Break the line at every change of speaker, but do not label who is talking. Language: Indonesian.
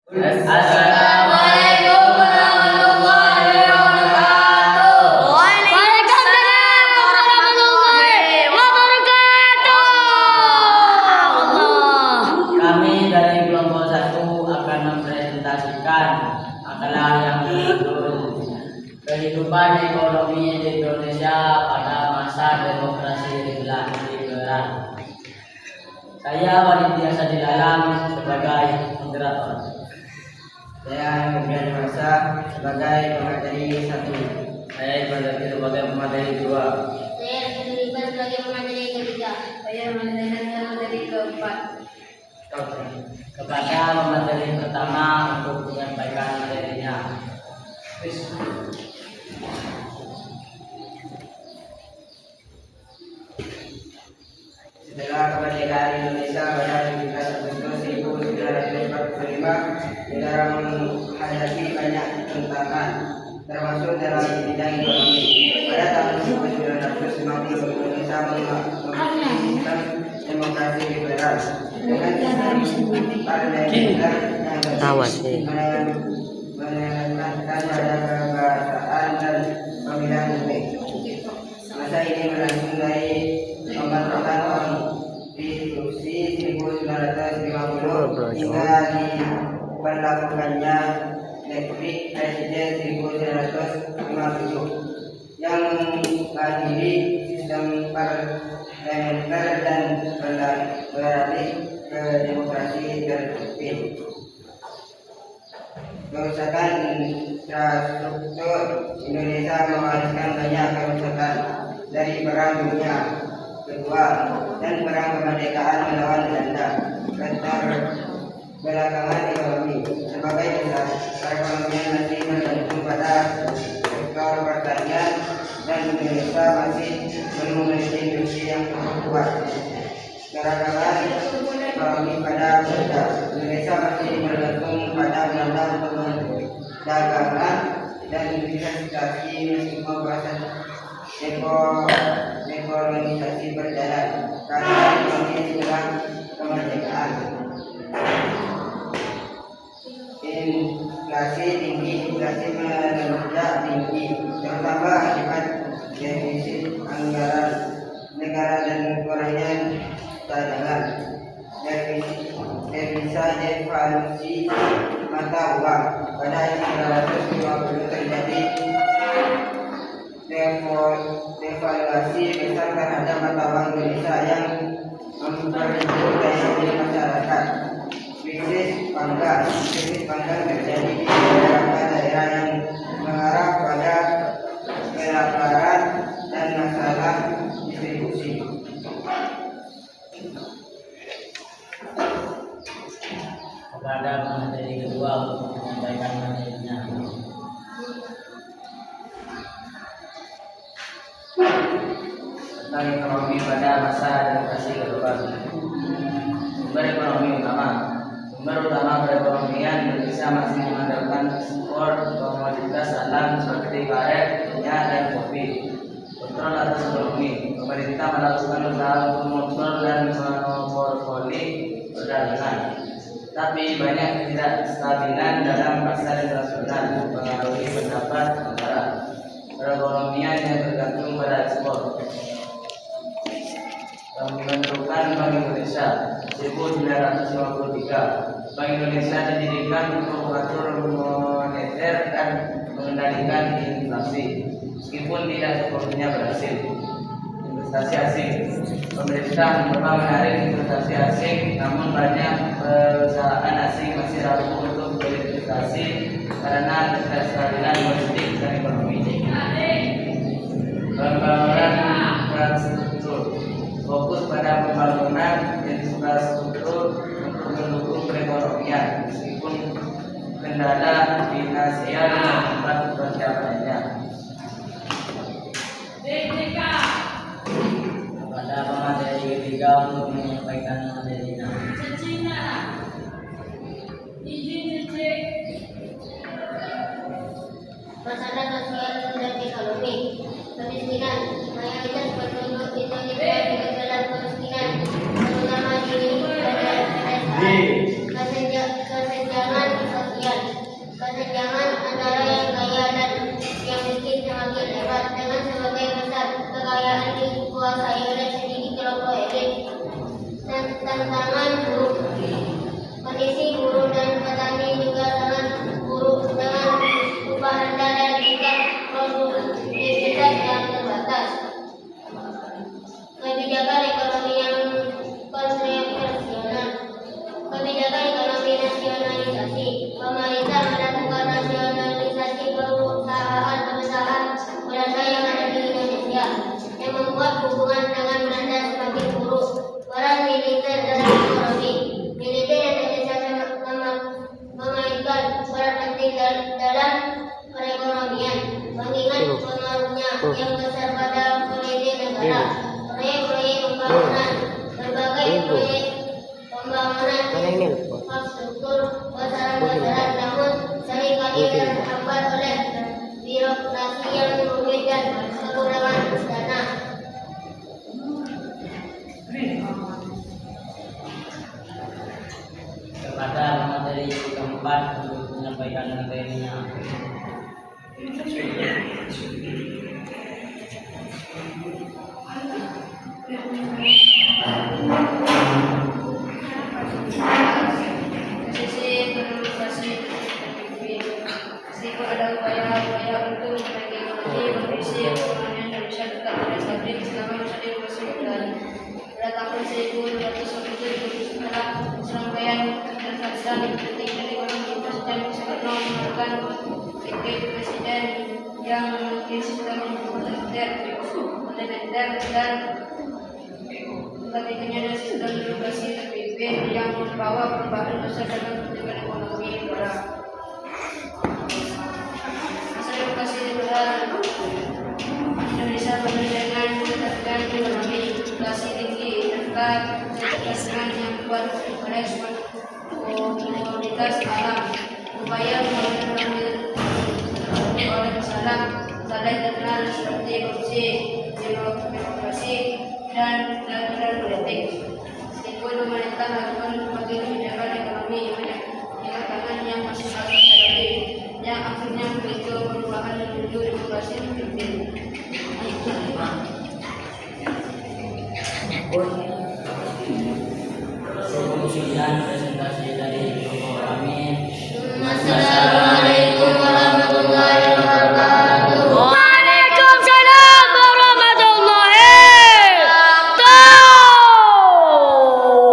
Assalamualaikum warahmatullahi wabarakatuh.
Waalaikumsalam warahmatullahi wabarakatuh.
Kami dari kelompok 1 akan mempresentasikan makalah yang berjudul Kehidupan Ekonomi Indonesia pada Masa Demokrasi Liberal. Saya Walid Sadil Alam sebagai moderator.
Saya Febrian Masa sebagai pemateri 1.
Saya Iqbal sebagai pemateri 2.
Saya Rizal sebagai pemateri ketiga. Saya Mandalan pemateri keempat.
Kepada pemateri pertama untuk menyampaikan materinya.
Setelah kemerdekaan Indonesia pada 17 Agustus 1945, negara menghadapi banyak tantangan, termasuk dalam bidang ekonomi. Pada tahun 1950, Indonesia memiliki sistem demokrasi liberal dengan sistem parlementer yang bersih, menekankan pada kekuasaan dan pemilihan umum. Masa ini berlangsung dari pembentukan Konstitusi 1950 hingga diberlakukannya Dekret Presiden 1950 yang mengakhiri sistem parlementer dan beralih ke demokrasi tertutup. Kerusakan infrastruktur Indonesia mewariskan banyak kerusakan dari Perang Dunia Kedua dan Perang Kemerdekaan melawan Belanda. Keterbelakangan ekonomi sebagai dasar perekonomian masih bergantung pada sektor pertanian dan Indonesia masih belum memiliki industri yang cukup kuat. Keragaman ekonomi pada Belanda, Indonesia masih bergantung pada Belanda untuk perdagangan dan investasi meskipun proses dekolonisasi berjalan karena ekonomi setelah kemerdekaan. Inflasi melonjak tinggi, terutama akibat defisit anggaran negara dan kurangnya cadangan. Devisa devaluasi mata uang pada 1950 terjadi devaluasi besar terhadap mata uang Indonesia yang memperburuk daya beli masyarakat. Krisis panggang terjadi di beberapa daerah yang mengarah pada kelaparan dan masalah distribusi.
Kepada pemateri kedua untuk menyampaikan materinya.
Tentang ekonomi pada masa demokrasi global. Sumber ekonomi utama. Sumber utama perekonomian Indonesia masih mengandalkan ekspor komoditas alam seperti karet, minyak, dan kopi. Kontrol atas ekonomi. Pemerintah melakukan usaha untuk mengontrol dan memonopoli perdagangan. Tapi banyak ketidakstabilan dalam pasar internasional mempengaruhi pendapat negara. Perekonomian yang tergantung pada ekspor. Pembentukan Bank Indonesia 1953. Bank Indonesia didirikan untuk mengatur moneter dan mengendalikan inflasi. Meskipun tidak sepenuhnya berhasil. Investasi asing. Pemerintah mencoba menarik investasi asing, namun banyak perusahaan asing masih ragu untuk berinvestasi karena ketidakstabilan politik dan ekonomi. Pembangunan infrastruktur. Fokus pada pembangunan infrastruktur untuk mendukung perekonomian, meskipun kendala finansial membuat pencapaiannya.
Kepada pemateri ketiga untuk menyampaikan materinya.
Masalah sosial dan ekonomi. Kemiskinan. Mayoritas penduduk Indonesia hidup dalam kemiskinan, terutama di pedesaan. Kesenjangan berperan penting dalam perekonomian, mengingat pengaruhnya yang besar pada PDB negara. Proyek-proyek pembangunan, berbagai proyek pembangunan infrastruktur besar-besaran, namun seringkali terhambat oleh birokrasi yang rumit dan kekurangan dana.
Kepada materi keempat untuk menyampaikan materinya.
Sisi demokrasi meskipun ada upaya-upaya untuk memperbaiki ekonomi, kondisi ekonomi Indonesia tetap tidak stabil selama masa demokrasi berjalan. Pada tahun 1247 setelah serangkaian transaksi politik dan ekonomi, Presiden Soekarno menemukan dekret presiden yang memiliki sistem otoriter dan ketiganya ada sistem demokrasi terpimpin yang membawa perubahan besar dalam pertumbuhan ekonomi negara. Masa demokrasi liberal Indonesia penuh dengan ketegangan ekonomi, inflasi tinggi, dan ketegangan yang kuat pada komoditas alam. Upaya pembangunan ekonomi oleh masalah terkenal seperti korupsi, demokrasi, dan politik. Meskipun pemerintah melakukan berbagai kebijakan ekonomi yang masih harus dihadapi, yang akhirnya memicu perubahan menuju demokrasi